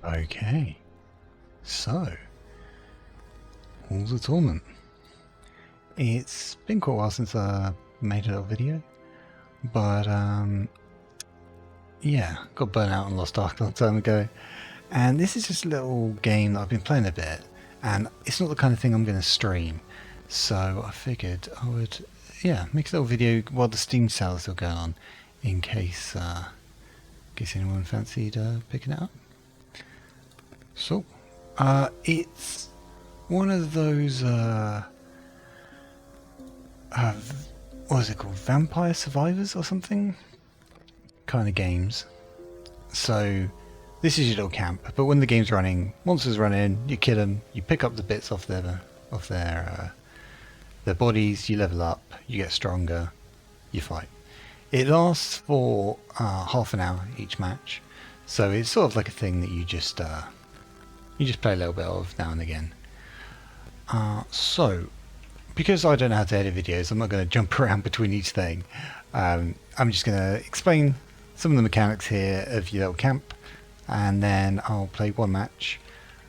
Okay, so Walls of Torment. It's been quite a while since I made a little video, but yeah, got burnt out on Lost Ark a long time ago, and this is just a little game that I've been playing a bit, and it's not the kind of thing I'm going to stream, so I figured I would, yeah, make a little video while the Steam sale is still going on, in case anyone fancied picking it up. So, it's one of those, what is it called? Vampire Survivors or something? Kind of games. So, this is your little camp, but when the game's running, monsters run in, you kill them, you pick up the bits off their bodies, you level up, you get stronger, you fight. It lasts for half an hour each match, so it's sort of like a thing that you just play a little bit of now and again. So, because I don't know how to edit videos, I'm not going to jump around between each thing. I'm just going to explain some of the mechanics here of your little camp, and then I'll play one match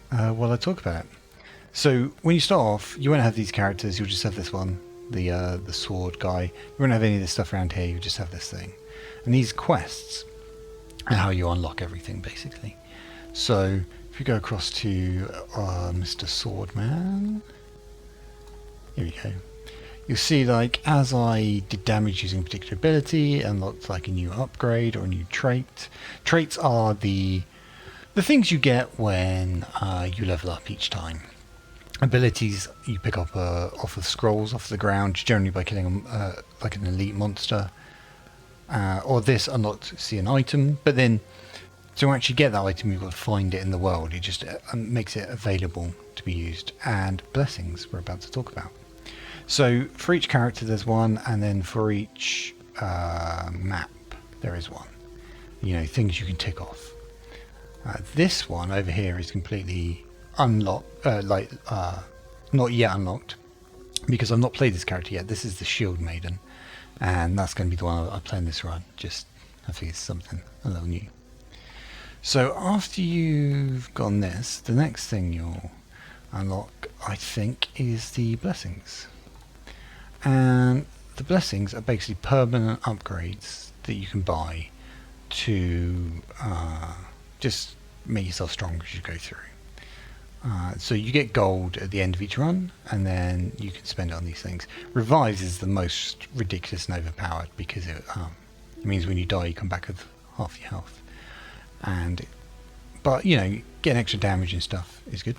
while I talk about it. So, when you start off, you won't have these characters, you'll just have this one, the sword guy. You won't have any of this stuff around here, you'll just have this thing. And these quests are how you unlock everything, basically. So, if you go across to Mr. Swordman, here we go. You'll see, like, as I did damage using a particular ability, unlocked like a new upgrade or a new trait. Traits are the things you get when you level up each time. Abilities you pick up off of scrolls off the ground, generally by killing like an elite monster. Or this unlocked, see, an item, but then to actually get that item, you've got to find it in the world. It just makes it available to be used. And blessings, we're about to talk about. So for each character there's one, and then for each map there is one. You know, things you can tick off. This one over here is completely unlocked, not yet unlocked, because I've not played this character yet. This is the Shieldmaiden, and that's going to be the one I play in this run. Just, I think it's something a little new. So after you've gotten this, the next thing you'll unlock, I think, is the blessings. And the blessings are basically permanent upgrades that you can buy to just make yourself stronger as you go through. So you get gold at the end of each run, and then you can spend it on these things. Revives is the most ridiculous and overpowered, because it means when you die you come back with half your health. But you know, getting extra damage and stuff is good,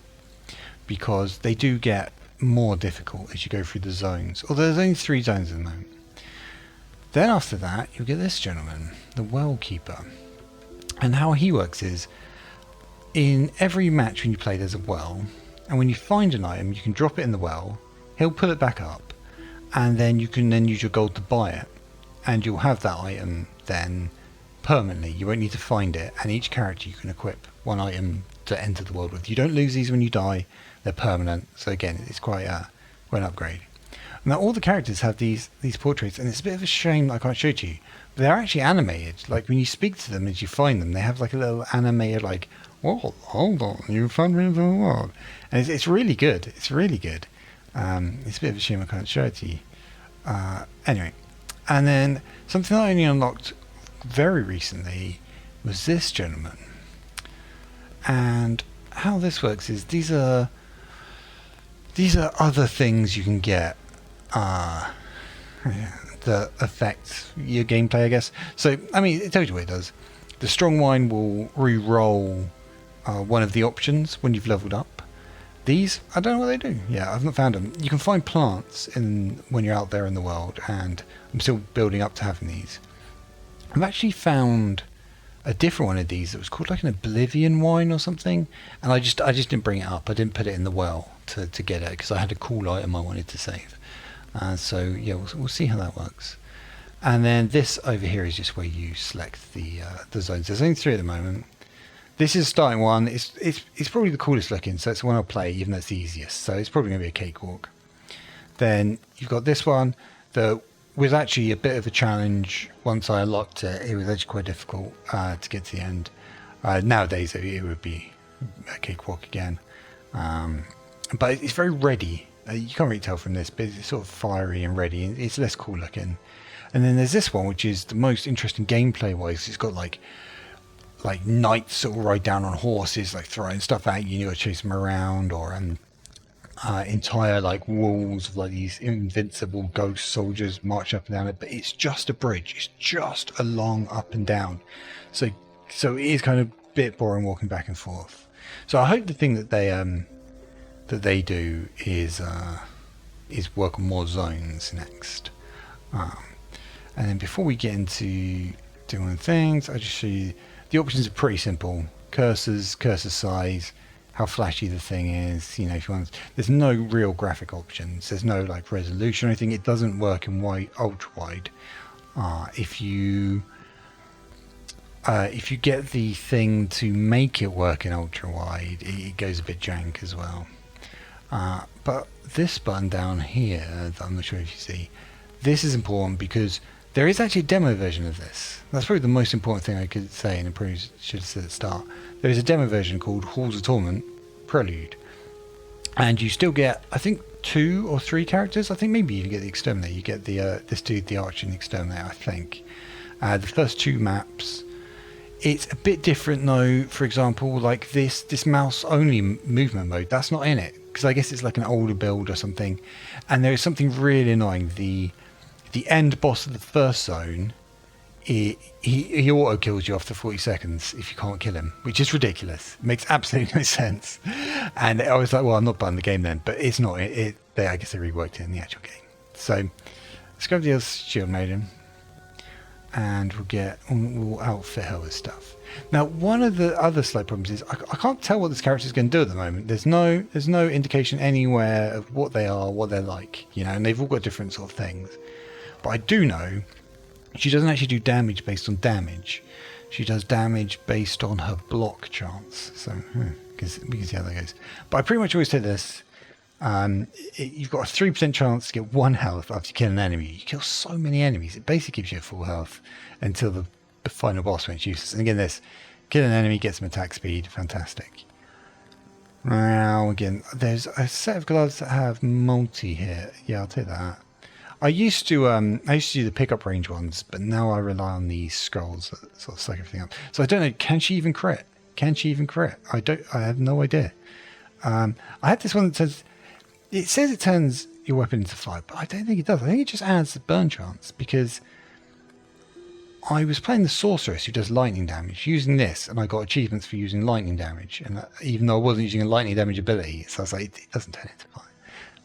because they do get more difficult as you go through the zones. Although there's only 3 zones at the moment. Then after that, you'll get this gentleman, the Well Keeper. And how he works is, in every match when you play there's a well, and when you find an item you can drop it in the well, he'll pull it back up, and then you can then use your gold to buy it, and you'll have that item then permanently. You won't need to find it, and each character you can equip one item to enter the world with. You don't lose these when you die, they're permanent, so again it's quite an upgrade. Now all the characters have these portraits, and it's a bit of a shame that I can't show it to you, but they're actually animated. Like when you speak to them as you find them, they have like a little animated, like, well, hold on, you found me in the world. And it's really good. It's really good. It's a bit of a shame I can't show it to you. Anyway, and then something that I only unlocked very recently was this gentleman. And how this works is these are other things you can get that affect your gameplay, I guess. So, I mean, it tells you what it does. The strong wine will re-roll one of the options when you've leveled up. These, I don't know what they do. Yeah, I've not found them. You can find plants when you're out there in the world, and I'm still building up to having these. I've actually found a different one of these that was called like an Oblivion wine or something, and I just didn't bring it up. I didn't put it in the well to get it, because I had a cool item I wanted to save. So yeah, we'll see how that works. And then this over here is just where you select the zones. There's only 3 at the moment. This is starting one. It's probably the coolest looking, so it's the one I'll play, even though it's the easiest. So it's probably going to be a cakewalk. Then you've got this one that was actually a bit of a challenge. Once I unlocked it, it was actually quite difficult to get to the end. Nowadays it would be a cakewalk again. But it's very ready. You can't really tell from this, but it's sort of fiery and ready. It's less cool looking. And then there's this one, which is the most interesting gameplay wise. It's got like knights that will ride down on horses, like throwing stuff at you. You got to chase them around, or entire like walls of like these invincible ghost soldiers march up and down it. But it's just a bridge. It's just a long up and down. So it is kind of a bit boring walking back and forth. So I hope the thing that they do is work on more zones next. And then before we get into doing things, I'll just show you the options are pretty simple. Cursor size, how flashy the thing is. You know, if you want, there's no real graphic options. There's no like resolution or anything. It doesn't work in ultra wide. If you get the thing to make it work in ultra wide, it goes a bit jank as well. But this button down here, I'm not sure if you see, this is important because there is actually a demo version of this. That's probably the most important thing I could say, and I probably should have said at the start. There is a demo version called Halls of Torment Prelude, and you still get, I think, 2 or 3 characters. I think maybe you get the Exterminator. You get the this dude, the Archer and the Exterminator, I think. The first 2 maps. It's a bit different though. For example, like this mouse only movement mode, that's not in it, because I guess it's like an older build or something. And there is something really annoying. The end boss of the first zone, he auto kills you after 40 seconds if you can't kill him, which is ridiculous. It makes absolutely no sense. And I was like, well, I'm not buying the game then, but it's not. I guess they reworked it in the actual game. So let's go to the Shieldmaiden, and we'll outfit her with stuff. Now, one of the other slight problems is I can't tell what this character is going to do at the moment. There's no indication anywhere of what they are, what they're like, you know, and they've all got different sort of things. But I do know she doesn't actually do damage based on damage. She does damage based on her block chance. So because we can see how that goes. But I pretty much always say this: you've got a 3% chance to get 1 health after you kill an enemy. You kill so many enemies, it basically gives you a full health until the final boss when it's useless. And again, this kill an enemy, get some attack speed, fantastic. Now again, there's a set of gloves that have multi hit. Yeah, I'll take that. I used to do the pickup range ones, but now I rely on these scrolls that sort of suck everything up. So I don't know, can she even crit? I have no idea. I had this one that says it turns your weapon into fire, but I don't think it does. I think it just adds the burn chance, because I was playing the sorceress who does lightning damage using this, and I got achievements for using lightning damage, and even though I wasn't using a lightning damage ability, so I was like, it doesn't turn into fire.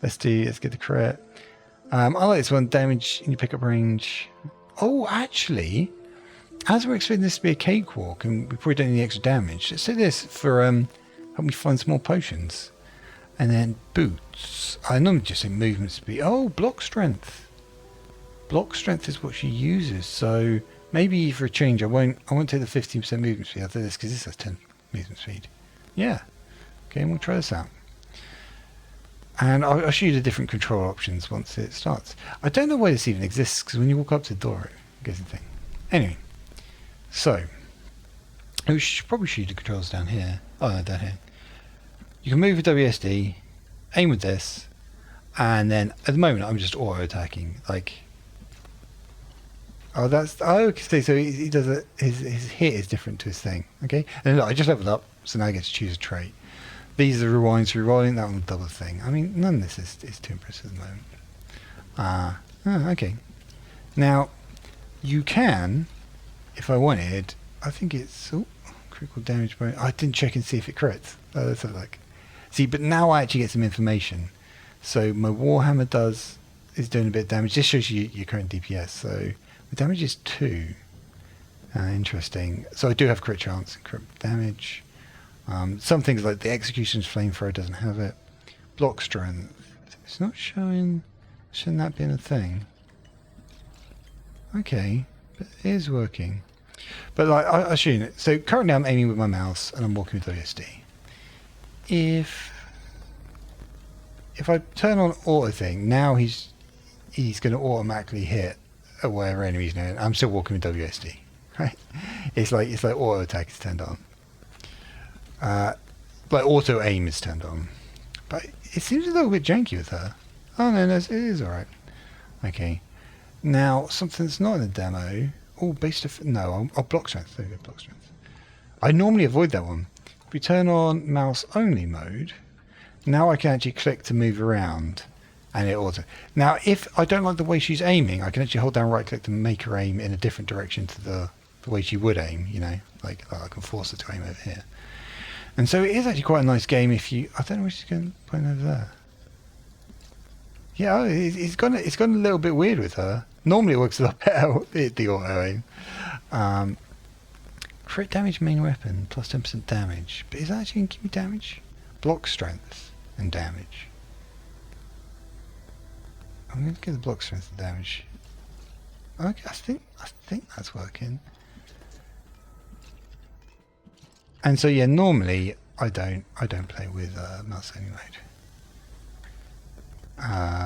Let's get the crit. I like this one, damage in your pickup range. Oh, actually, as we're expecting this to be a cakewalk and we probably don't need the extra damage, let's do this for help me find some more potions. And then boots. I normally just say movement speed. Oh, block strength. Block strength is what she uses. So maybe for a change, I won't take the 15% movement speed after this, because this has 10 movement speed. Yeah. Okay, and we'll try this out. And I'll show you the different control options once it starts. I don't know why this even exists, because when you walk up to the door, it goes the thing. Anyway, so we should probably show you the controls down here. Oh, no, down here. You can move with WSD, aim with this, and then at the moment I'm just auto attacking. Like, okay. So he does it. His hit is different to his thing. Okay, and then look, I just leveled up, so now I get to choose a trait. These are rewinds for rerolling. That one double thing. I mean, none of this is too impressive at the moment. Okay. Now, you can, if I wanted, I think it's critical damage. I didn't check and see if it crits. Let's have a look. See, but now I actually get some information. So my Warhammer is doing a bit of damage. This shows you your current DPS. So the damage is 2. Interesting. So I do have crit chance and crit damage. Some things like the Executioner's Flamethrower doesn't have it. Block strength. It's not showing that being a thing. Okay, but it is working. But like I'll show you. So currently I'm aiming with my mouse and I'm walking with WSD. If I turn on auto thing, now he's going to automatically hit whatever enemy's doing. I'm still walking with WSD. Right? It's like auto attack is turned on. like auto aim is turned on, but it seems a little bit janky with her. Oh no, no, it is all right. Okay, now something that's not in the demo. Oh, no, I'll block strength. There we go, block strength. I normally avoid that one. If we turn on mouse only mode, now I can actually click to move around, and it auto. Now, if I don't like the way she's aiming, I can actually hold down right click to make her aim in a different direction to the way she would aim. You know, like I can force her to aim over here. And so it is actually quite a nice game if you... I don't know where she's going to point over there. Yeah, it's gone a little bit weird with her. Normally it works a lot better with the auto aim. Crit damage main weapon, plus 10% damage. But is that actually going to give me damage? Block strength and damage. I'm going to give the block strength and damage. Okay, I think that's working. And so yeah, normally I don't play with mouse only mode.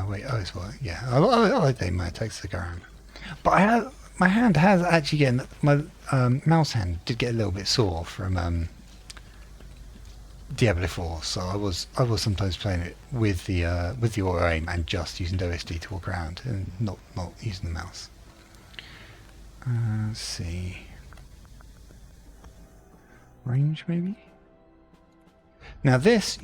Wait, oh, it's what? Yeah, I like the my attacks to go around. But my hand has actually getting my mouse hand did get a little bit sore from Diablo 4, so I was sometimes playing it with the auto aim and just using WSD to walk around and not using the mouse. Let's see. Range maybe. Now this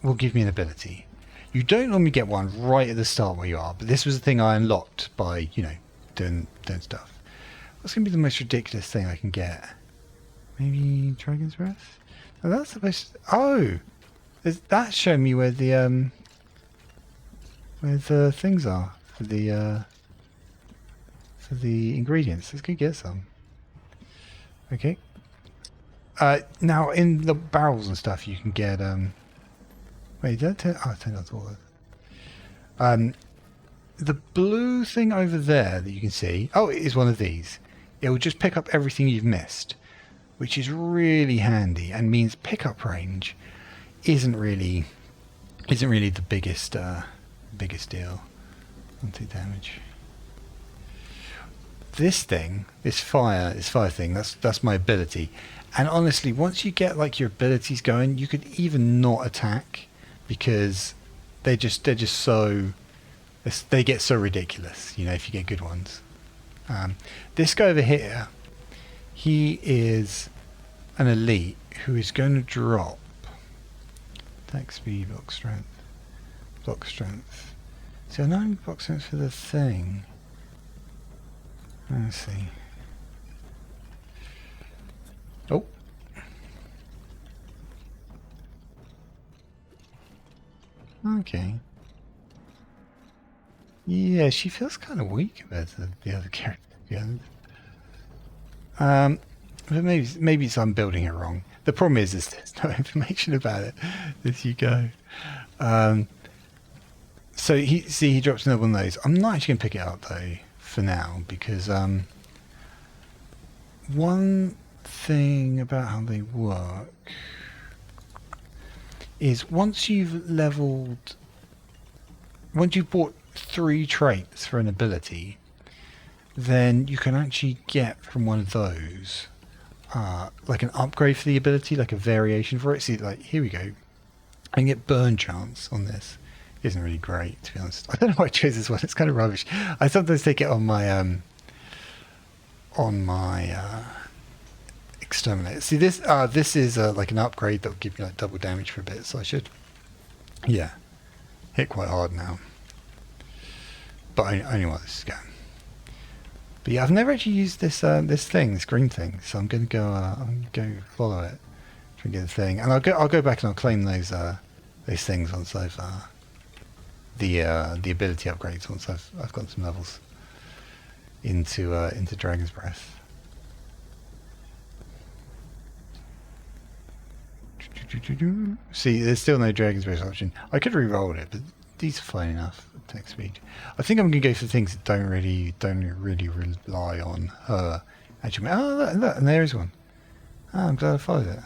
will give me an ability. You don't normally get one right at the start where you are, but this was the thing I unlocked by, you know, doing stuff. What's going to be the most ridiculous thing I can get? Maybe Dragon's Breath? Oh, that's supposed to... Oh! That's showing me where the things are for the ingredients. Let's go get some. Okay. Now in the barrels and stuff you can get wait, did I turn... Oh, I turned off all of the blue thing over there that you can see. Oh, it is one of these. It will just pick up everything you've missed, which is really handy and means pickup range isn't really the biggest deal. 1-2 damage. This fire thing, that's my ability. And honestly, once you get like your abilities going, you could even not attack because they're just so they get so ridiculous, you know, if you get good ones. This guy over here, he is an elite who is going to drop attack speed, block strength. So I know block strength for the thing. Let's see. Oh. Okay. Yeah, she feels kind of weak compared to the other character. Yeah. But maybe it's I'm building it wrong. The problem is there's no information about it as you go. So he drops another one of those. I'm not actually going to pick it up though for now because one thing about how they work is once you've bought 3 traits for an ability, then you can actually get from one of those like an upgrade for the ability, like a variation for it. See, like here we go. I can get burn chance on this. Isn't really great, to be honest. I don't know why I chose this one. It's kind of rubbish. I sometimes take it on my exterminator. See this is like an upgrade that will give you like double damage for a bit. So I should, yeah, hit quite hard now. But I only want this to go. But yeah, I've never actually used this this green thing. So I'm gonna go follow it, try and get the thing, and I'll go back and I'll claim those things once I've the ability upgrades once I've got some levels into Dragon's Breath. See, there's still no Dragon's Breath option. I could re-roll it, but these are fine enough attack speed. I think I'm gonna go for things that don't really rely on her. Actually, oh look, and there is one. Oh, I'm glad I followed it.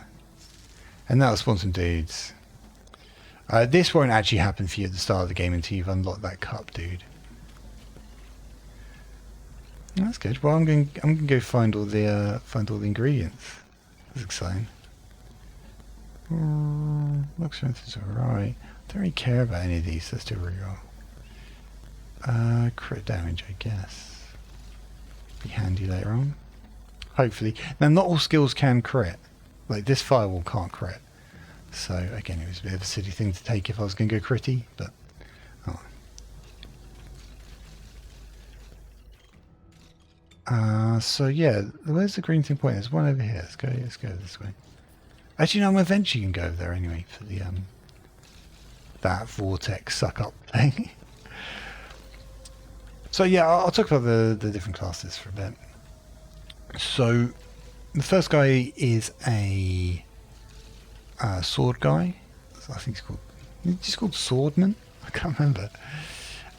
And that'll spawn some dudes. This won't actually happen for you at the start of the game until you've unlocked that cup, dude. That's good. Well, I'm going to go find all the ingredients. That's exciting. Looks strength is alright. Don't really care about any of these. Let's do reroll. Crit damage, I guess. Be handy later on. Hopefully. Now, not all skills can crit. Like, this firewall can't crit. So, again, it was a bit of a silly thing to take if I was going to go critty, but... Oh. So, yeah, where's the green thing pointing? There's one over here. Let's go this way. Actually, no, I'm eventually going to go over there anyway for the, that vortex suck-up thing. So, yeah, I'll talk about the different classes for a bit. So, the first guy is a sword guy. I think he's just called Swordman. I can't remember.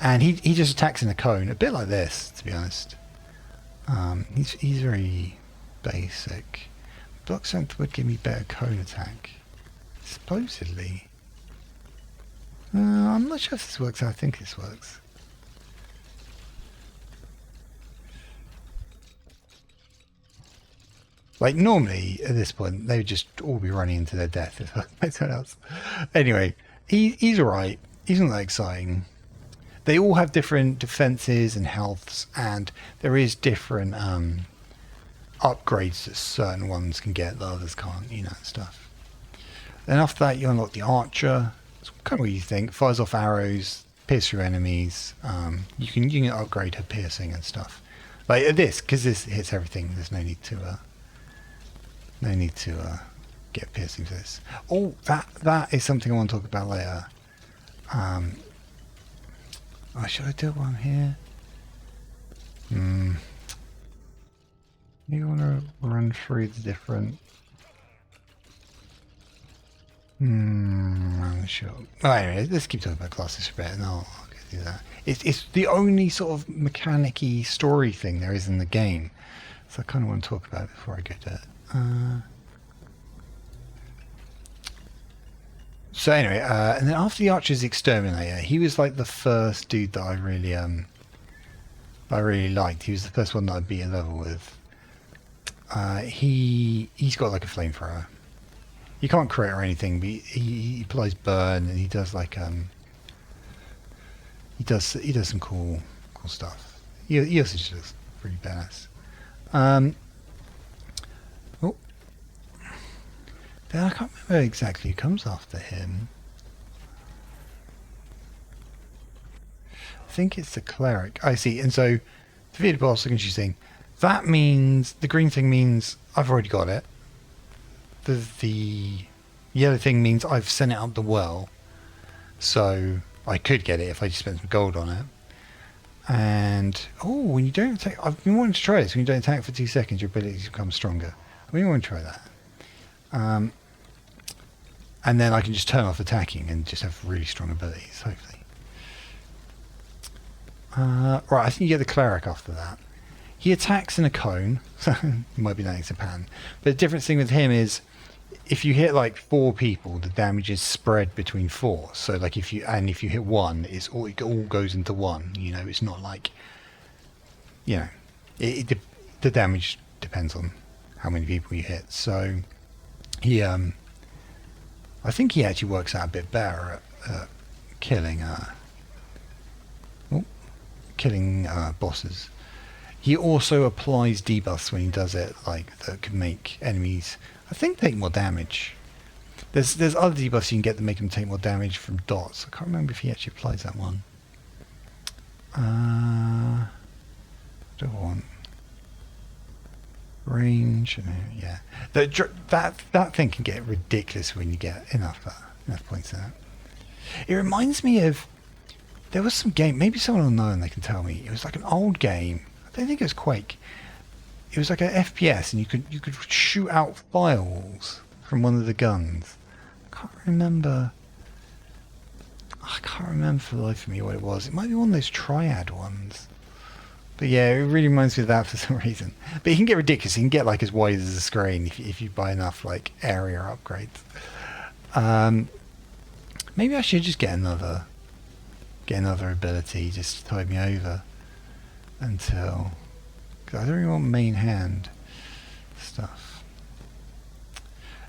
And he just attacks in a cone, a bit like this, to be honest. He's very basic. Block strength would give me better cone attack, supposedly. I'm not sure if this works. I think this works. Like, normally, at this point, they would just all be running into their death if I met someone else. Anyway, he's alright. He's not that exciting. They all have different defenses and healths, and there is different upgrades that certain ones can get that others can't, you know, stuff. Then after that, you unlock the Archer. It's kind of what you think. Fires off arrows, pierce through enemies. You can upgrade her piercing and stuff. Like this, because this hits everything. There's no need to... get piercing for this. Oh, that is something I want to talk about later. Should I do it while I'm here? Maybe I want to run through the different... I'm not sure. Oh, anyway, let's keep talking about classes for a bit and I'll go do that. It's the only sort of mechanic-y story thing there is in the game. So I kind of want to talk about it before I go to it. So anyway, and then after the Archer's Exterminator, he was like the first dude that I really liked. He was the first one that I beat a level with. He's got like a flamethrower. You can't crit or anything, but he applies burn and he does like he does some cool stuff. He also just looks pretty badass. Then I can't remember exactly who comes after him. I think it's the cleric. I see. And so, defeated boss, look interesting. That means, the green thing means I've already got it. The yellow thing means I've sent it up the well. So, I could get it if I just spent some gold on it. And, when you don't attack, I've been wanting to try this. When you don't attack for 2 seconds, your abilities become stronger. I really want to try that. And then I can just turn off attacking and just have really strong abilities, hopefully. Right, I think you get the cleric after that. He attacks in a cone, so you might be knowing Japan. But the difference thing with him is, if you hit like 4 people, the damage is spread between 4. So like if you hit 1, it all goes into 1. You know, it's not like, you know, the damage depends on how many people you hit. So he, I think he actually works out a bit better at killing bosses. He also applies debuffs when he does it, like that can make enemies, I think, take more damage. There's other debuffs you can get that make them take more damage from dots. I can't remember if he actually applies that one. What do I want? Range, yeah. That thing can get ridiculous when you get enough points in it. It reminds me of, there was some game, maybe someone will know and they can tell me. It was like an old game. I don't think it was Quake. It was like an FPS, and you could shoot out firewalls from one of the guns. I can't remember for the life of me what it was. It might be one of those triad ones. But yeah, it really reminds me of that for some reason. But you can get ridiculous. You can get like as wide as a screen if you buy enough like area upgrades. Maybe I should just get another ability just to tide me over until, because I don't really want main hand stuff.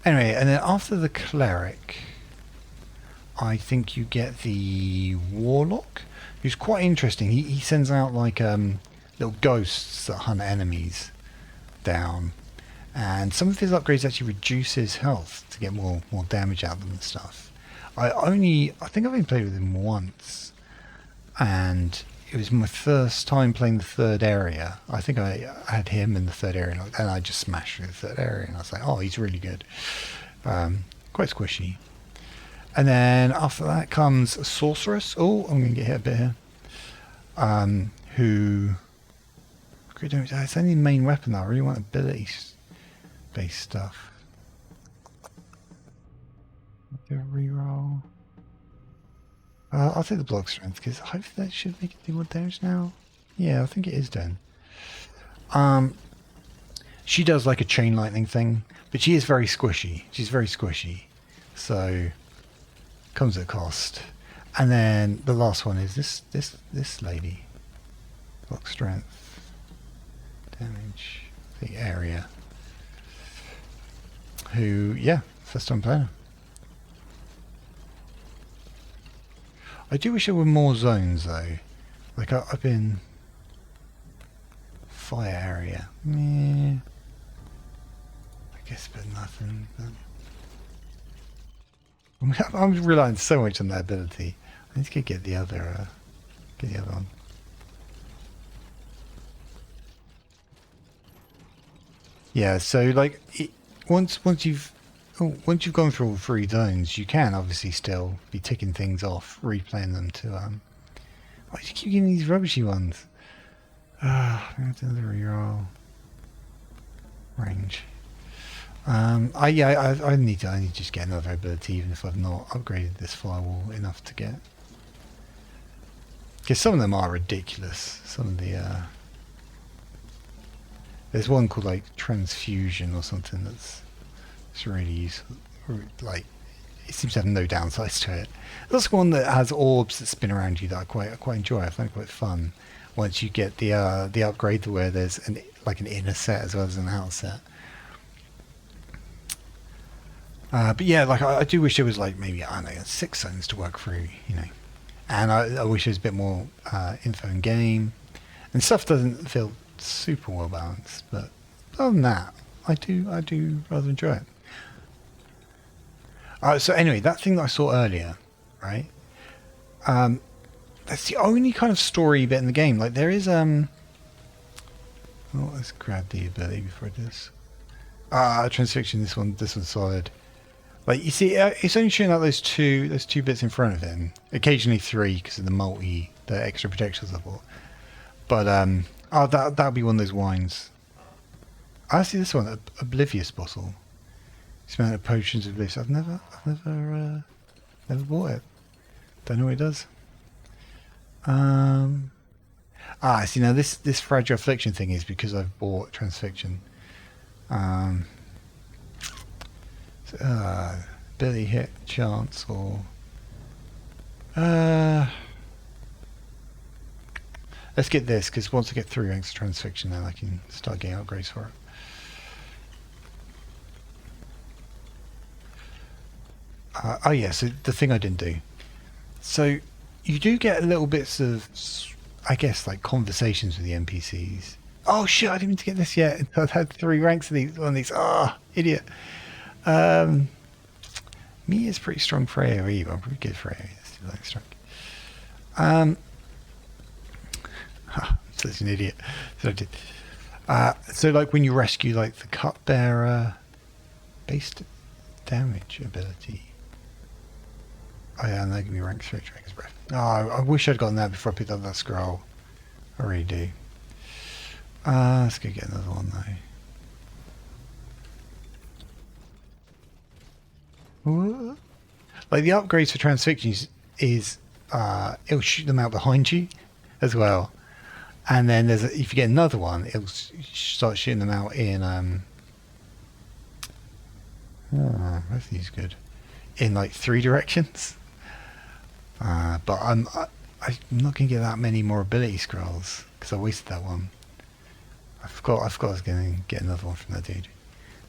Anyway, and then after the cleric, I think you get the warlock, who's quite interesting. He sends out like little ghosts that hunt enemies down, and some of his upgrades actually reduce his health to get more damage out of them and stuff. I think I've only played with him once, and it was my first time playing the third area. I think I had him in the third area, and I just smashed through the third area, and I was like, oh, he's really good. Quite squishy. And then after that comes a sorceress. Oh, I'm going to get hit a bit here. Who... It's only the main weapon, though. I really want ability-based stuff. Do a reroll. I'll take the block strength, because hopefully that should make it do more damage now. Yeah, I think it is done. She does like a chain lightning thing, but she is very squishy. She's very squishy. So, comes at a cost. And then the last one is this lady. Block strength. Damage. The area. Who, yeah, first time playing her. I do wish there were more zones though. Like up in fire area. Meh. I guess but nothing. But I'm relying so much on that ability. I need to get the other one. Yeah, so like once you've gone through all 3 zones, you can obviously still be ticking things off, replaying them to why do you keep getting these rubbishy ones? I'm gonna have to do the reroll. Range. I need to just get another ability, even if I've not upgraded this firewall enough to get. Because some of them are ridiculous. Some of the there's one called like transfusion or something that's really useful. Like it seems to have no downsides to it. There's one that has orbs that spin around you that I quite enjoy. I find it quite fun. Once you get the upgrade to where there's an inner set as well as an outer set. But yeah, like I do wish there was like maybe, I don't know, 6 zones to work through, you know. And I wish there was a bit more info in game. And stuff doesn't feel super well balanced, but other than that, I do rather enjoy it. So anyway, that thing that I saw earlier, right? That's the only kind of story bit in the game. Like there is well, let's grab the ability before I do this. Transfixion. This one's solid. Like you see, it's only shooting out those two bits in front of him. Occasionally 3 because of the extra projectiles I bought. But that'll be one of those wines. I see this one, Oblivious bottle. Smell of potions of bliss. I've never bought it. Don't know what it does. See now this fragile affliction thing is because I've bought transfixion. Ability hit chance or let's get this, because once I get 3 ranks of transfixion then I can start getting upgrades for it. Oh yeah, so the thing I didn't do. So you do get little bits of, I guess, like conversations with the NPCs. Oh shit, I didn't mean to get this yet. I've had 3 ranks of these on these. Idiot. Me is pretty strong for AoE, but I'm pretty good for AoE. Let's do like strike. Such an idiot. So I did. So like when you rescue like the cupbearer, based damage ability. Oh yeah, and they give me rank 3 Dragon's Breath. Oh, I wish I'd gotten that before I picked up that scroll. I really do. Let's go get another one though. What? Like the upgrades for transfixions is it'll shoot them out behind you as well, and then if you get another one, it'll start shooting them out in both these good in like 3 directions. But I'm not gonna get that many more ability scrolls because I wasted that one. I forgot I was gonna get another one from that dude.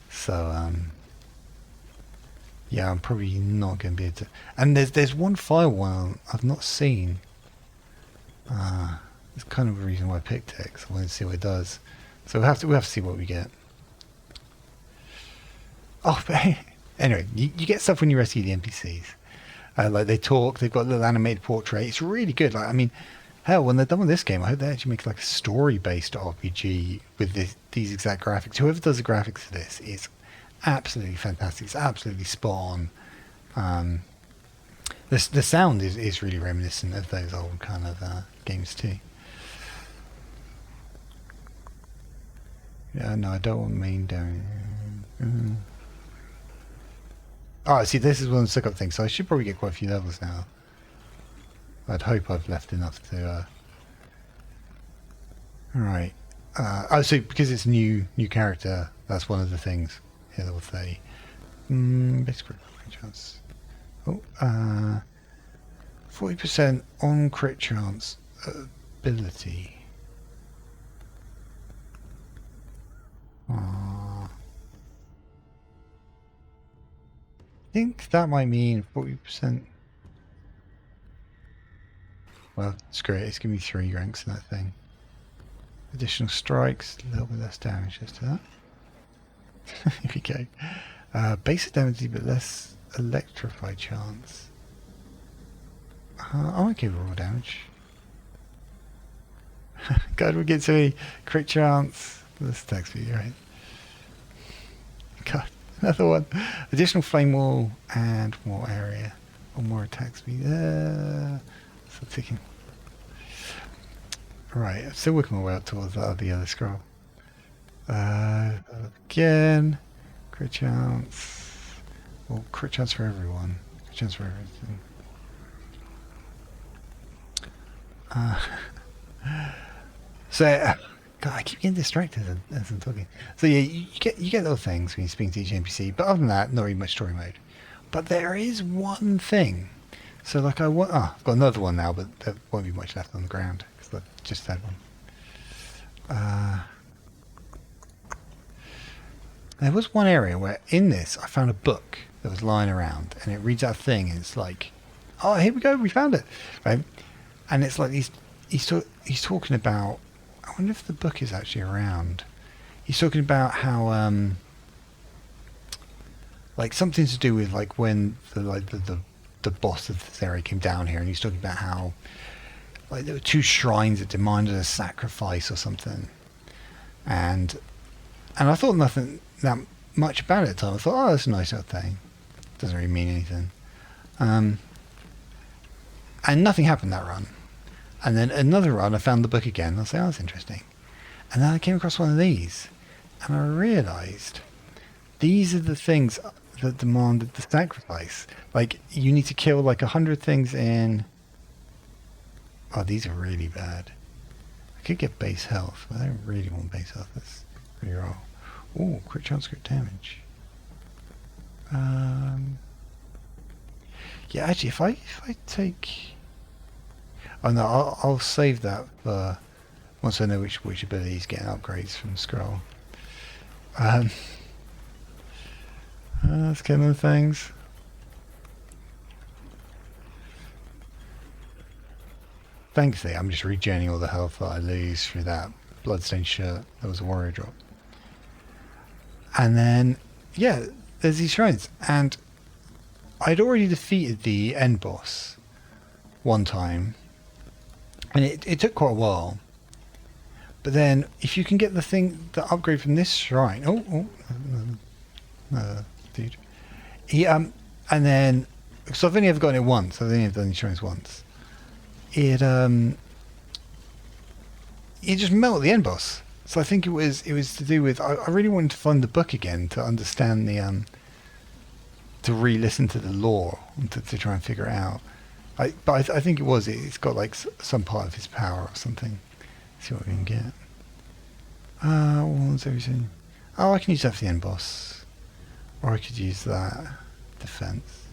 So Yeah, I'm probably not going to be able to. And there's one fire one I've not seen. It's kind of the reason why I picked it, because I wanted to see what it does. So we have to see what we get. Oh, but anyway, you get stuff when you rescue the NPCs. Like they talk, they've got a little animated portrait. It's really good. Like, I mean, hell, when they're done with this game, I hope they actually make like a story-based RPG with these exact graphics. Whoever does the graphics for this is absolutely fantastic. It's absolutely spot on. The sound is really reminiscent of those old kind of games too. Yeah, no, I don't want main down. Oh, see, this is one of the suck up things, so I should probably get quite a few levels now. I'd hope I've left enough to. Alright. Oh, so because it's new character, that's one of the things. Here, level 30. Basic chance. Oh, 40% on crit chance ability. I think that might mean 40%. Well, screw it. It's giving me 3 ranks in that thing. Additional strikes, a little bit less damage just to that. Here we go. Basic damage, but less electrify chance. I might give raw damage. God, we get to me. Crit chance. This attack speed, right? God, another one. Additional flame wall and more area. Or more attack speed. Still ticking. Right, I'm still working my way up towards the other scroll. Again. Crit chance. Well, crit chance for everyone. Crit chance for everything. So, God, I keep getting distracted as I'm talking. So yeah, you get little things when you speak to each NPC, but other than that, not really much story mode. But there is one thing. So like I've got another one now, but there won't be much left on the ground because I just had one. There was one area where in this I found a book that was lying around, and it reads out a thing, and it's like, oh, here we go, we found it, right? And it's like he's talking about. I wonder if the book is actually around. He's talking about how like something to do with like when the boss of this area came down here, and he's talking about how like there were 2 shrines that demanded a sacrifice or something, and I thought nothing that much about it at the time. I thought, oh, that's a nice little thing. Doesn't really mean anything. And nothing happened that run. And then another run, I found the book again. I was like, oh, that's interesting. And then I came across one of these, and I realised these are the things that demanded the sacrifice. Like, you need to kill like 100 things in... Oh, these are really bad. I could get base health, but I don't really want base health. That's pretty raw. Oh, crit chance, crit damage. Yeah, actually, if I take... Oh no, I'll save that for once I know which abilities get upgrades from the scroll. Let's get into things. Thankfully, I'm just regenerating all the health that I lose through that bloodstained shirt. That was a warrior drop. And then, yeah, there's these shrines, and I'd already defeated the end boss one time. And it took quite a while. But then, if you can get the upgrade from this shrine... dude. And then... So I've only ever gotten it once. I've only ever done these shrines once. It just melted the end boss. So I think it was to do with... I really wanted to find the book again to understand the... to re-listen to the lore and to try and figure it out. But I think it's got like some part of his power or something. Let's see what we can get. What's everything? Oh, I can use that for the end boss. Or I could use that. Defense.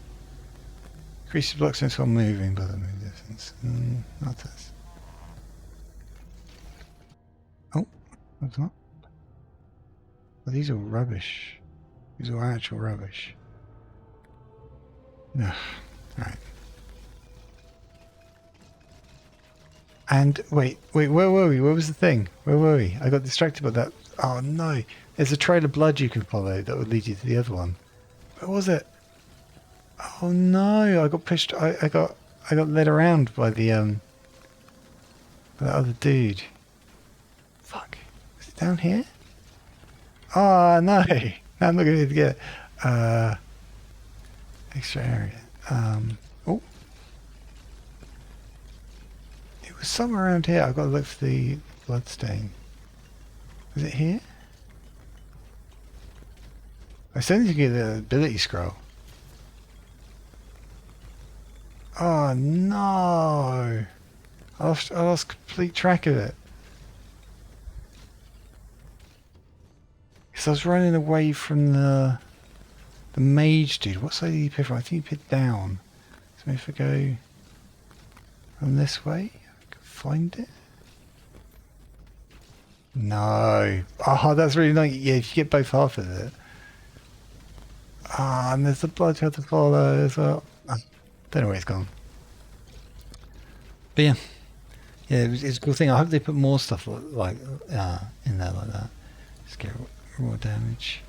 Increase the block sense while moving, but the move distance. Not this. Oh, what's that? Well, these are rubbish. These are actual rubbish. Ugh. Right. And wait, where were we? Where was the thing? Where were we? I got distracted by that. Oh no! There's a trail of blood you can follow that would lead you to the other one. Where was it? Oh no! I got pushed. I got led around by the by that other dude. Fuck! Is it down here? Oh no! Now I'm not going to be able to get it. Extra area. Oh. It was somewhere around here. I've got to look for the blood stain. Was it here? I still need to get the ability scroll. Oh no! I lost complete track of it. Because I was running away from the mage dude. What side did he pick from? I think he picked down. So maybe if I go from this way, I can find it. No. Oh, that's really nice. Yeah, if you get both half of it. Ah, and there's the blood you have to follow as well. I don't know where it's gone. But yeah. Yeah, it's a cool thing. I hope they put more stuff like in there like that. Just get raw damage.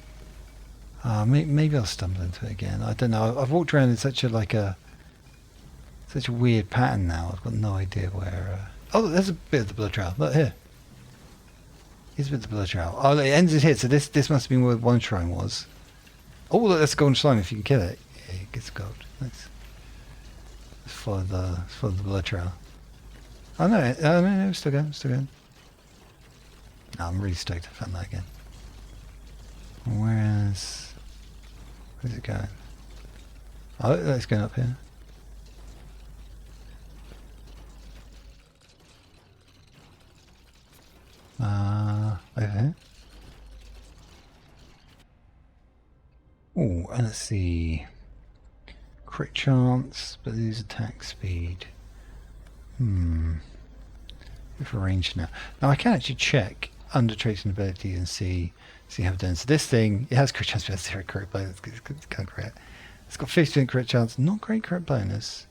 Maybe I'll stumble into it again. I don't know. I've walked around in such a weird pattern now. I've got no idea where. Oh, there's a bit of the blood trail. Look here. Here's a bit of the blood trail. Oh, it ends it here. So this must have been where one shrine was. Oh, look, that's a golden slime. If you can kill it, yeah, it gets gold. Let's follow the blood trail. Oh no, still going. No, I'm really stoked I found that again. Where's it going? Oh, it's going up here. Over here. Oh, and let's see. Crit chance, but lose attack speed. If arranged now. Now I can actually check under traits and abilities and see how it's done. So this thing, it has crit chance, but it has 0 crit bonus. It's kind of great. It's got 50% crit chance, not great crit bonus.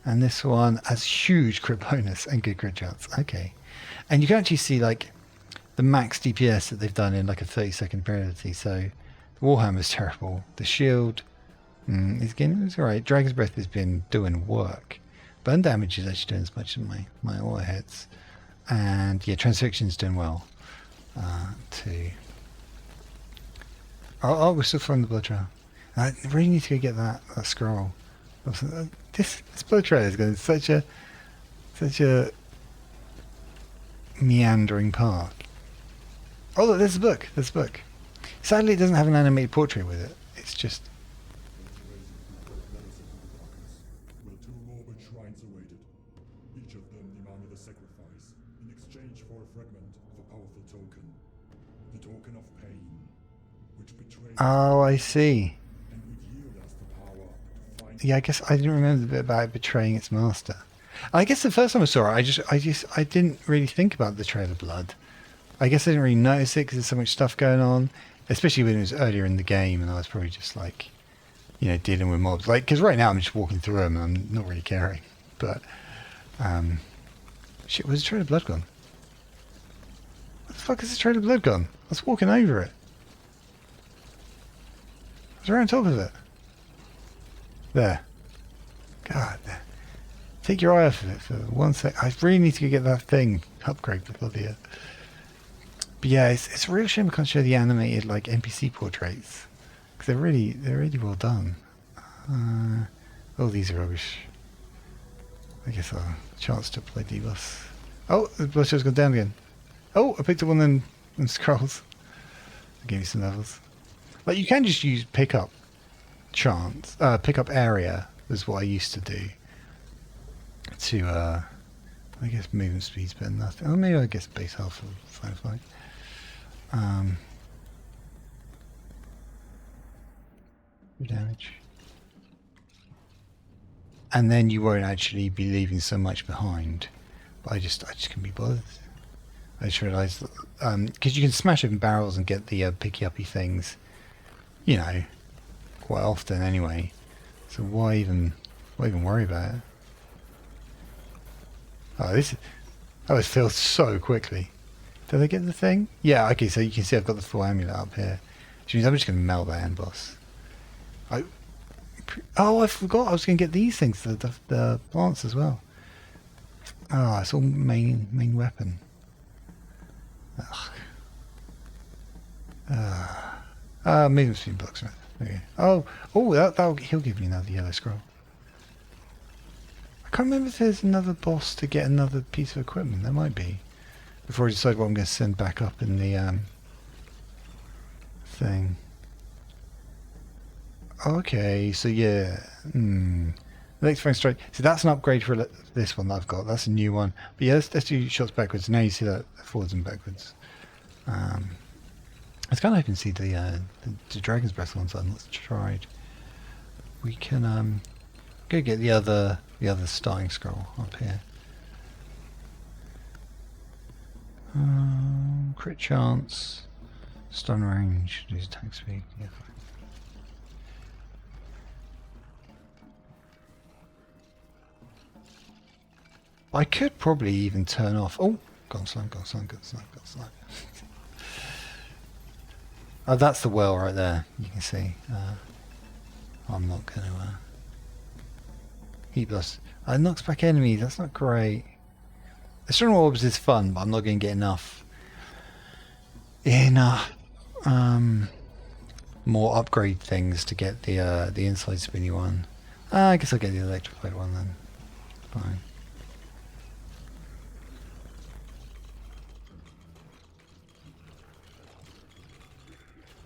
And this one has huge crit bonus and good crit chance. Okay. And you can actually see like the max DPS that they've done in like a 30-second period. So the Warhammer's terrible. The shield it's alright. Dragon's Breath has been doing work. Burn damage is actually doing as much as my auto hits. And yeah, Transfiction's doing well too. Oh, we're still throwing the blood trail. I really need to go get that scroll. This blood trail is going to such a meandering path. Oh look, there's a book. Sadly, it doesn't have an animated portrait with it. It's just. Where 2 morbid shrines awaited. Each of them demanded a sacrifice in exchange for a fragment of a powerful token. The token of pain, which betrays. Oh, I see. And would yield us the power to find. Yeah, I guess I didn't remember the bit about it betraying its master. I guess the first time I saw it, I didn't really think about the trail of blood. I guess I didn't really notice it because there's so much stuff going on, especially when it was earlier in the game, and I was probably just like, dealing with mobs. Like, because right now I'm just walking through them and I'm not really caring. But, shit, where's the trail of blood gone? What the fuck is the trail of blood gone? I was walking over it. I was right on top of it. There. God. Take your eye off of it for 1 sec. I really need to go get that thing upgrade before the. But yeah, it's a real shame I can't show the animated like NPC portraits because they're really well done. Oh, these are rubbish. I guess I'll have a chance to play D-Boss. Oh, the blood show's gone down again. Oh, I picked up one of them scrolls. I gave you some levels. Like you can just use pick up area is what I used to do. To I guess movement speed's better than nothing. Oh, maybe I guess base health for Final Fight. Damage. And then you won't actually be leaving so much behind. But I just couldn't be bothered. I just realised that because you can smash open barrels and get the picky uppy things, quite often anyway. So why even worry about it? Oh, this was filled so quickly. Did I get the thing? Yeah, okay, so you can see I've got the full amulet up here. Which means I'm just going to melt that end boss. Oh, I forgot I was going to get these things, the plants as well. Oh, it's all main weapon. Ugh. Maybe it's been blacksmith. Okay. Oh, he'll give me another yellow scroll. I can't remember if there's another boss to get another piece of equipment. There might be. Before I decide what I'm going to send back up in the thing. Okay, so yeah. Electrifying strike. So that's an upgrade for this one that I've got. That's a new one. But yeah, let's do shots backwards. Now you see that forwards and backwards. I was kind of hoping to see the Dragon's Breath ones I've not tried. We can go get the other starting scroll up here. Crit chance, stun range, lose attack speed. Yeah. I could probably even turn off. Oh, got slime. Oh, that's the well right there. You can see. I'm not going to. Heat blast. It knocks back enemies. That's not great. External orbs is fun, but I'm not going to get enough. More upgrade things to get the inside spinny one. I guess I'll get the electrified one then. Fine.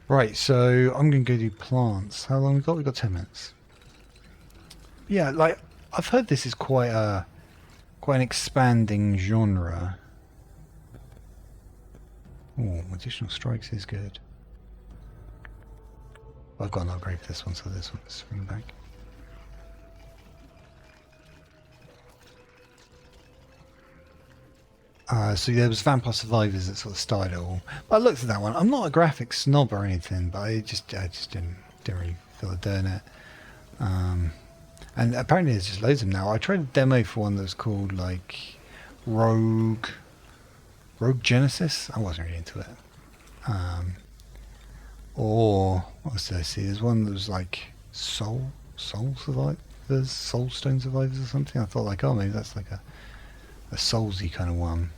Right, so I'm going to go do plants. How long we got? We've got 10 minutes. Yeah, like, I've heard this is quite an expanding genre. Oh, additional strikes is good. I've got an upgrade for this one, so this one's swing back. So there was Vampire Survivors that sort of started it all. But I looked at that one. I'm not a graphics snob or anything, but I just didn't really feel like doing it. And apparently there's just loads of them now. I tried a demo for one that was called like Rogue Genesis. I wasn't really into it. Or what else did I see? There's one that was like Soul Survivors, Soulstone Survivors or something. I thought like, oh, maybe that's like a Soulsy kind of one.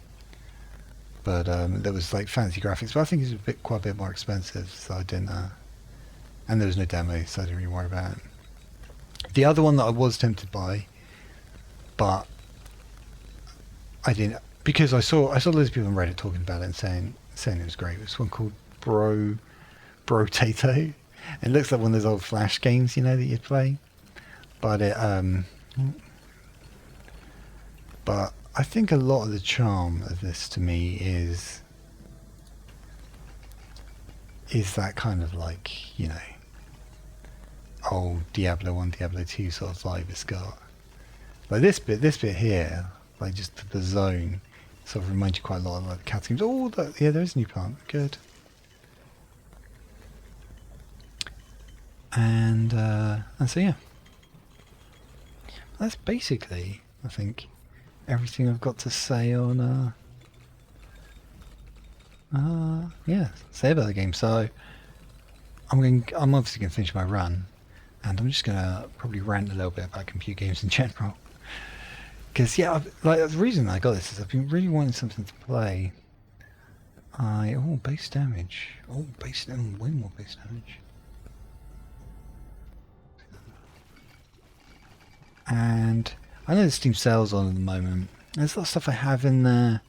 But there was like fancy graphics, but I think it's quite a bit more expensive, so I didn't. And there was no demo, so I didn't really worry about it. The other one that I was tempted by, but I didn't, because I saw loads of people on Reddit talking about it and saying it was great. It was one called Bro-Tato. It looks like one of those old Flash games, you know, that you'd play. But but I think a lot of the charm of this to me is that kind of like, you know, old Diablo 1, Diablo 2 sort of vibe it's got. Like this bit here, like just the zone, sort of reminds you quite a lot of like the catacombs. Oh, yeah, there is a new plant. Good. And so yeah, that's basically, I think, everything I've got to say on say about the game. So I'm obviously gonna finish my run, and I'm just gonna probably rant a little bit about computer games in general. Because yeah, like the reason I got this is I've been really wanting something to play. Base damage. Way more base damage. And I know there's Steam sales on at the moment. There's a lot of stuff I have in there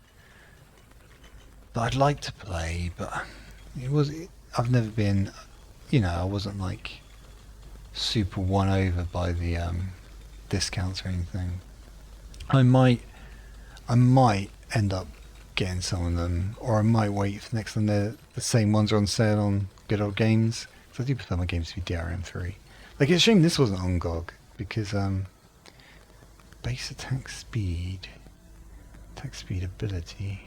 that I'd like to play, but I've never been, you know, I wasn't like super won over by the discounts or anything. I might end up getting some of them, or I might wait for next time the same ones are on sale on Good Old Games. Because I do prefer my games to be DRM3. Like, it's a shame this wasn't on GOG, because base attack speed ability.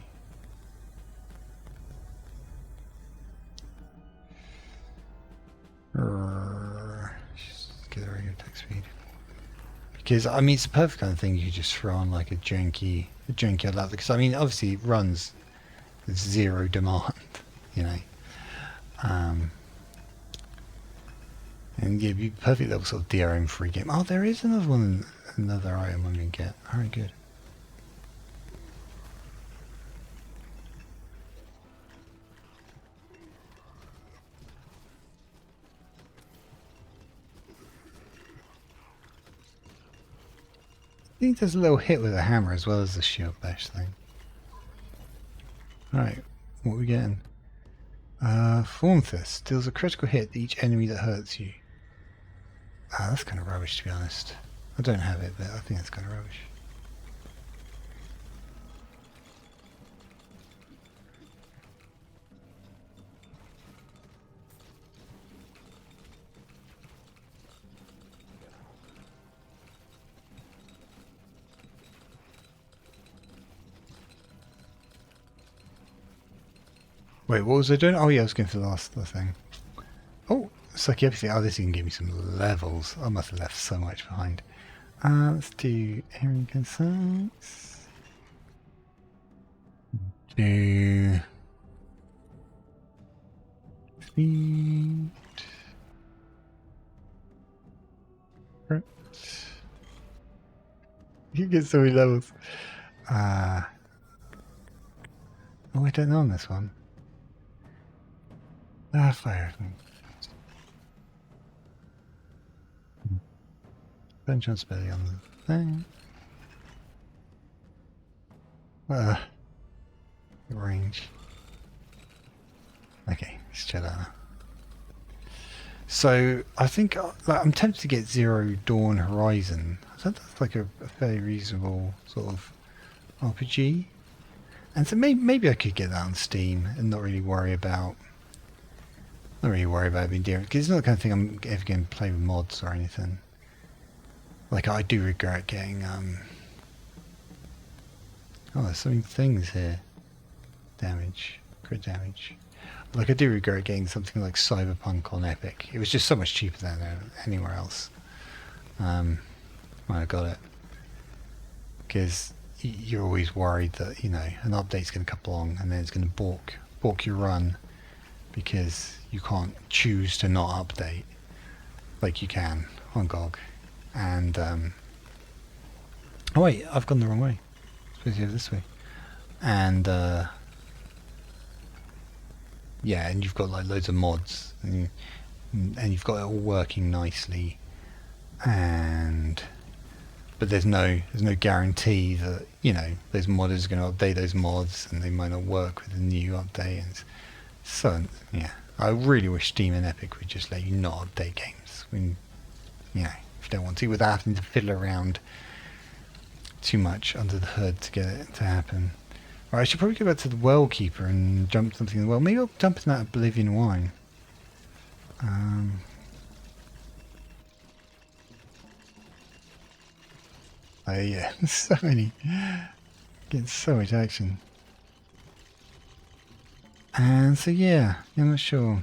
get the regular attack speed. Because, I mean, it's the perfect kind of thing you just throw on like a junky level. Because, I mean, obviously it runs with zero demand, you know. And yeah, it'd be perfect little sort of DRM free game. Oh, there is another one, another item I'm going to get. Alright, good. I think there's a little hit with a hammer as well as the shield bash thing. Alright, what are we getting? Form Fist deals a critical hit to each enemy that hurts you. Ah, that's kind of rubbish, to be honest. I don't have it, but I think that's kind of rubbish. Wait, what was I doing? Oh yeah, I was going for the last thing. Oh, sucky everything. Oh, this can give me some levels. I must have left so much behind. Let's do area concerns. Do speed. Right. You get so many levels. Oh, I don't know on this one. Fire. Don't transfer on the thing. Range. Okay, let's check that out. So I think I'm tempted to get Zero Dawn Horizon. I thought that's like a fairly reasonable sort of RPG, and so maybe I could get that on Steam and not really worry about it being different, because it's not the kind of thing I'm ever going to play with mods or anything. Like, I do regret getting oh, there's so many things here. Damage, crit damage. Like, I do regret getting something like Cyberpunk on Epic. It was just so much cheaper than anywhere else. When I got it, because you're always worried that, you know, an update's going to come along and then it's going to balk your run, because you can't choose to not update like you can on GOG. And oh wait, I've gone the wrong way. I'm supposed to go this way. And yeah, and you've got like loads of mods, and you've got it all working nicely, but there's no guarantee that, you know, those modders are going to update those mods and they might not work with the new update. And so yeah, I really wish Steam and Epic would just let you not update games when, you know, if you don't want to, without having to fiddle around too much under the hood to get it to happen. Right, I should probably go back to the Well Keeper and jump something in the well. Maybe I'll jump in that Oblivion wine. Oh yeah, so many. Getting so much action. And so yeah, I'm not sure.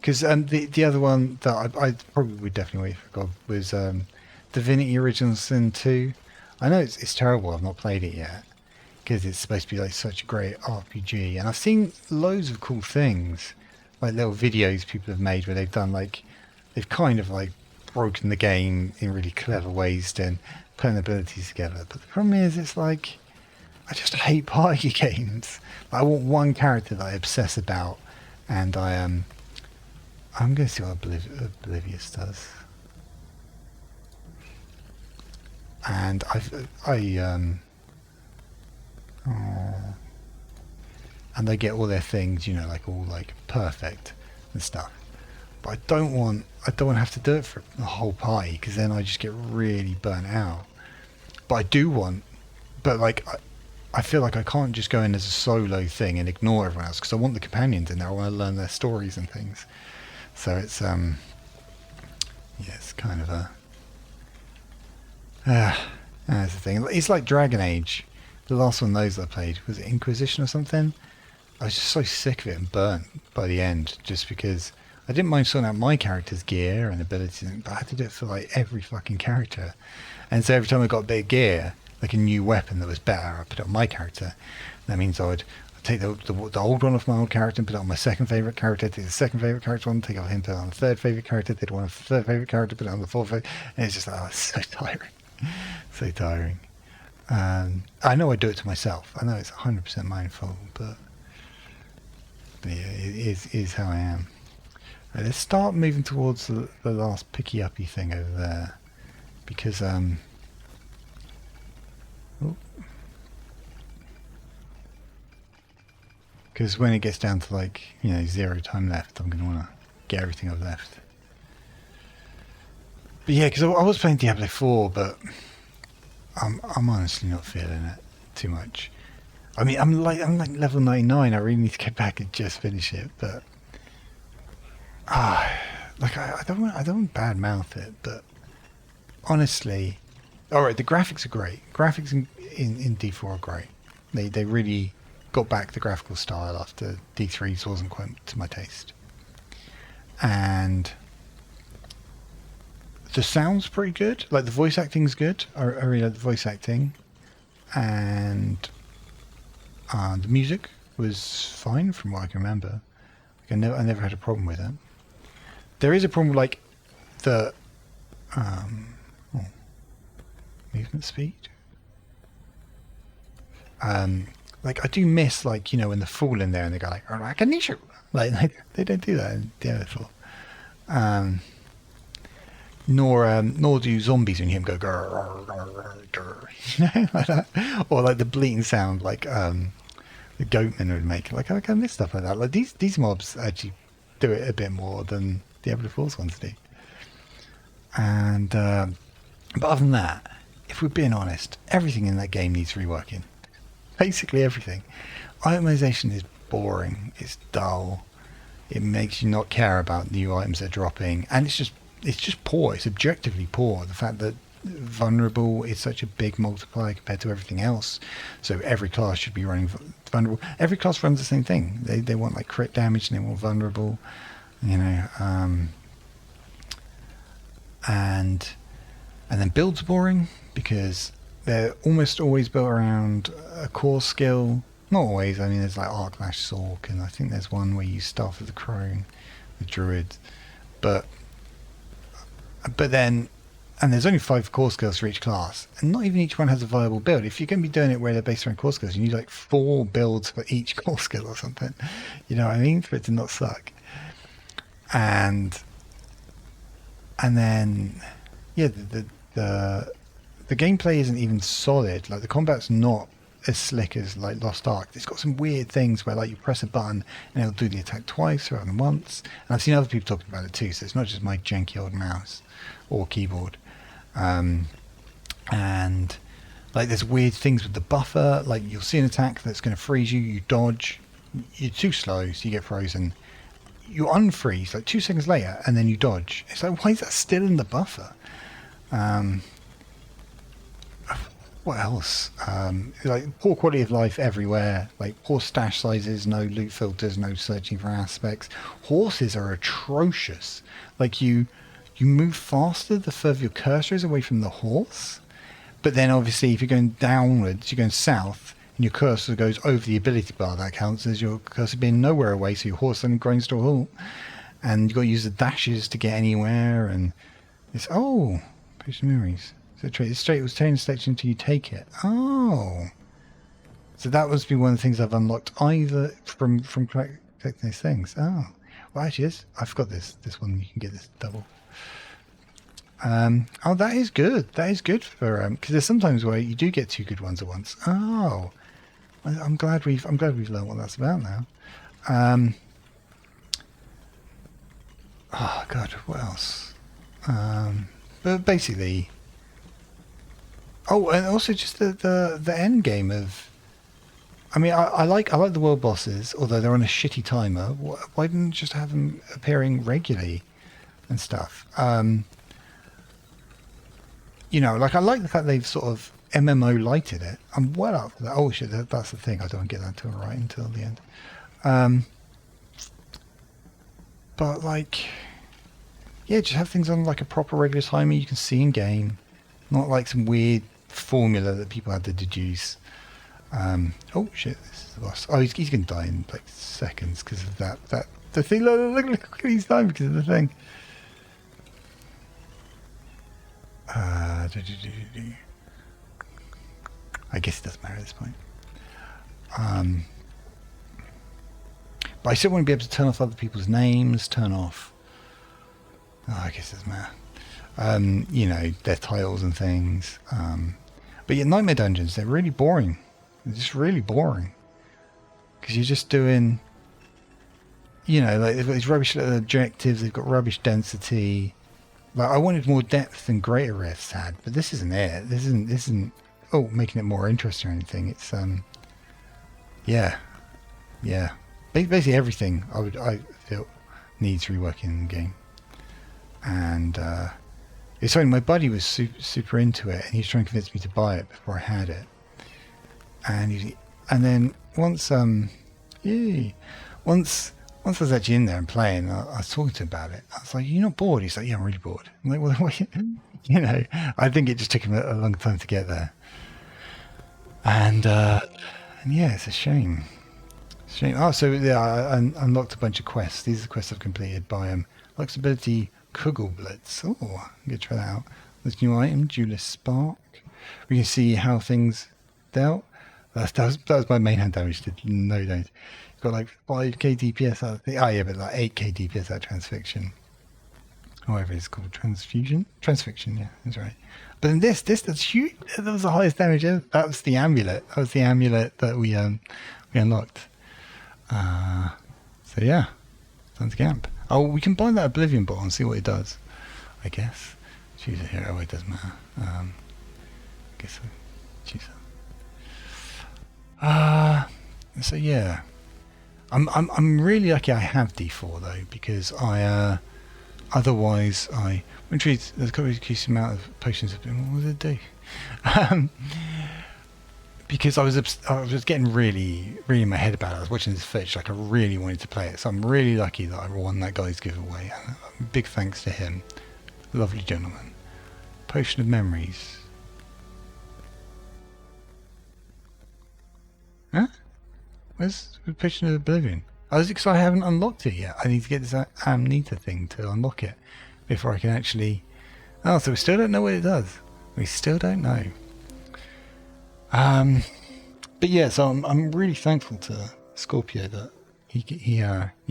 Because the other one that I probably would definitely wait for God was Divinity Original Sin 2. I know it's terrible, I've not played it yet, because it's supposed to be like such a great RPG, and I've seen loads of cool things, like little videos people have made where they've done like, they've kind of like broken the game in really clever ways to put abilities together. But the problem is, it's like, I just hate party games. I want one character that I obsess about, and I'm going to see what Oblivious does. And and they get all their things, you know, like all like perfect and stuff. But I don't want to have to do it for the whole party, because then I just get really burnt out. But I do want, but like I feel like I can't just go in as a solo thing and ignore everyone else, because I want the companions in there. I want to learn their stories and things. So it's yeah, it's kind of a that's the thing. It's like Dragon Age. The last one of those I played, was it Inquisition or something? I was just so sick of it and burnt by the end, just because I didn't mind sorting out my character's gear and abilities, but I had to do it for like every fucking character. And so every time I got a bit of gear, like a new weapon that was better, I put it on my character. That means I'd take the old one off my old character and put it on my second favourite character, take the second favourite character one, take it off him, put it on the third favourite character, take one off the third favourite character, put it on the fourth favourite, and it's just like, oh, it's so tiring. So tiring. I know I do it to myself. I know it's 100% mindful, but yeah, it is how I am. Right, let's start moving towards the last picky-uppy thing over there, because because when it gets down to like 0 time left, I'm gonna want to get everything I've left. But yeah, because I was playing Diablo 4, but I'm honestly not feeling it too much. I mean, I'm like level 99. I really need to get back and just finish it, but like I don't want bad mouth it, but honestly, all right, the graphics are great. Graphics in D4 are great. They really got back the graphical style after D3's wasn't quite to my taste, and the sound's pretty good. Like the voice acting's good. I really like the voice acting, and the music was fine from what I can remember. Like I never had a problem with it. There is a problem with like the movement speed. Like I do miss like when they fall in there and they go like Rakanishu. Like they don't do that in Diablo 4. Nor do zombies when you hear them go grr, grr, grr, like that, or like the bleating sound like the goatmen would make. Like I miss stuff like that. Like these mobs actually do it a bit more than Diablo 4's ones do. And but other than that, if we're being honest, everything in that game needs reworking. Basically everything. Itemization is boring. It's dull. It makes you not care about new items that are dropping, and it's just poor. It's objectively poor. The fact that vulnerable is such a big multiplier compared to everything else, so every class should be running vulnerable. Every class runs the same thing. They want like crit damage and they want vulnerable, and then builds are boring because they're almost always built around a core skill. Not always. I mean, there's like Arclash Sork, and I think there's one where you start with the Crone, the Druid, but then, and there's only 5 core skills for each class, and not even each one has a viable build. If you're going to be doing it where they're based around core skills, you need like 4 builds for each core skill or something. You know what I mean? For it to not suck. And then, yeah, the gameplay isn't even solid. Like the combat's not as slick as like Lost Ark. It's got some weird things where like you press a button and it'll do the attack twice rather than once. And I've seen other people talking about it too, so it's not just my janky old mouse or keyboard. And like there's weird things with the buffer. Like you'll see an attack that's going to freeze you, you dodge, you're too slow, so you get frozen. You unfreeze like 2 seconds later, and then you dodge. It's like, why is that still in the buffer? What else? Like poor quality of life everywhere. Like poor stash sizes, no loot filters, no searching for aspects. Horses are atrocious. Like you move faster the further your cursor is away from the horse. But then obviously if you're going downwards, you're going south, and your cursor goes over the ability bar, that counts as your cursor being nowhere away, so your horse suddenly grinds to a halt. And you've got to use the dashes to get anywhere, and it's patient memories. So it was turning the selection until you take it. Oh. So that must be one of the things I've unlocked either from collecting these things. Oh. Well actually I forgot this one, you can get this double. That is good. That is good for because there's sometimes where you do get 2 good ones at once. Oh. I'm glad we've learned what that's about now. Oh god, what else? But basically, and also just the end game of. I mean, I like the world bosses, although they're on a shitty timer. Why didn't you just have them appearing regularly and stuff? Like I like the fact they've sort of MMO lighted it. I'm well up for that. Oh shit, that's the thing. I don't get that till right until the end. but like, yeah, just have things on like a proper regular timer you can see in game, not like some weird formula that people had to deduce. Oh shit, this is the boss. Oh, he's gonna die in like seconds because of the thing. Look, he's dying because of the thing. I guess it doesn't matter at this point. But I still want to be able to turn off other people's names, turn off. Oh, I guess it doesn't matter. You know, their titles and things. But yeah, Nightmare Dungeons, they're really boring. They're just really boring. Because you're just doing, you know, like they've got these rubbish little objectives, they've got rubbish density. Like I wanted more depth than Greater Rifts had, but this isn't it. This isn't making it more interesting or anything. It's yeah. Basically everything I feel needs reworking in the game. And it's funny, my buddy was super into it, and he was trying to convince me to buy it before I had it. And then once I was actually in there and playing, I was talking to him about it. I was like, "You're not bored?" He's like, "Yeah, I'm really bored." I'm like, "Well, you know," I think it just took him a long time to get there. And yeah, it's a shame. Oh, so yeah, I unlocked a bunch of quests. These are the quests I've completed by Lux ability Kugelblitz. Oh, I'm gonna try that out. This new item, Duelist Spark. We can see how things dealt. That was my main hand damage. Did no damage. It's got like 5k DPS out of the. Oh yeah, but like 8k DPS out of transfixion. However, it's called transfusion. Transfixion, yeah, that's right. But then that's huge. That was the highest damage ever. That was the amulet. That was the amulet that we unlocked. So yeah, time to camp. Oh, we can buy that Oblivion bottle and see what it does. I guess. Choose a hero. It doesn't matter. Guess we choose that. So yeah, I'm really lucky I have D4 though, because I otherwise I there's a decreased amount of potions. What does it do? Because I was getting really in my head about it. I was watching this footage, like I really wanted to play it. So I'm really lucky that I won that guy's giveaway. Big thanks to him. Lovely gentleman. Potion of Memories. Huh? Where's the Potion of Oblivion? I was excited I haven't unlocked it yet. I need to get this Amnesia thing to unlock it before I can actually... Oh, so we still don't know what it does. We still don't know. But yeah, so I'm really thankful to Scorpio that he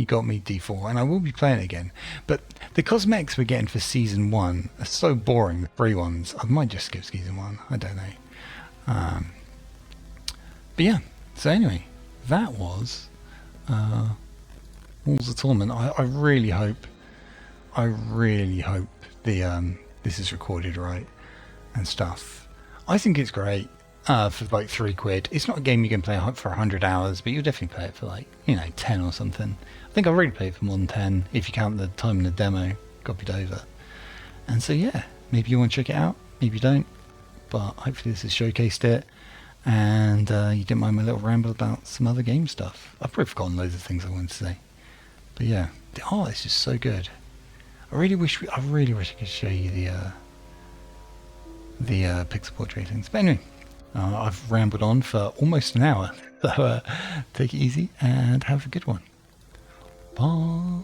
got me D4, and I will be playing it again. But the cosmetics we're getting for season 1 are so boring. The free ones, I might just skip season 1. I don't know. But yeah. So anyway, that was Walls of Torment. I really hope the this is recorded right and stuff. I think it's great. For like £3. It's not a game you can play for 100 hours, but you'll definitely play it for like, 10 or something. I think I've already played it for more than 10, if you count the time in the demo copied over. And so yeah, maybe you want to check it out, maybe you don't, but hopefully this has showcased it, and you didn't mind my little ramble about some other game stuff. I've probably forgotten loads of things I wanted to say. But yeah, the art is just so good. I really wish I could show you the pixel portrait things. But anyway, I've rambled on for almost an hour, so take it easy and have a good one. Bye.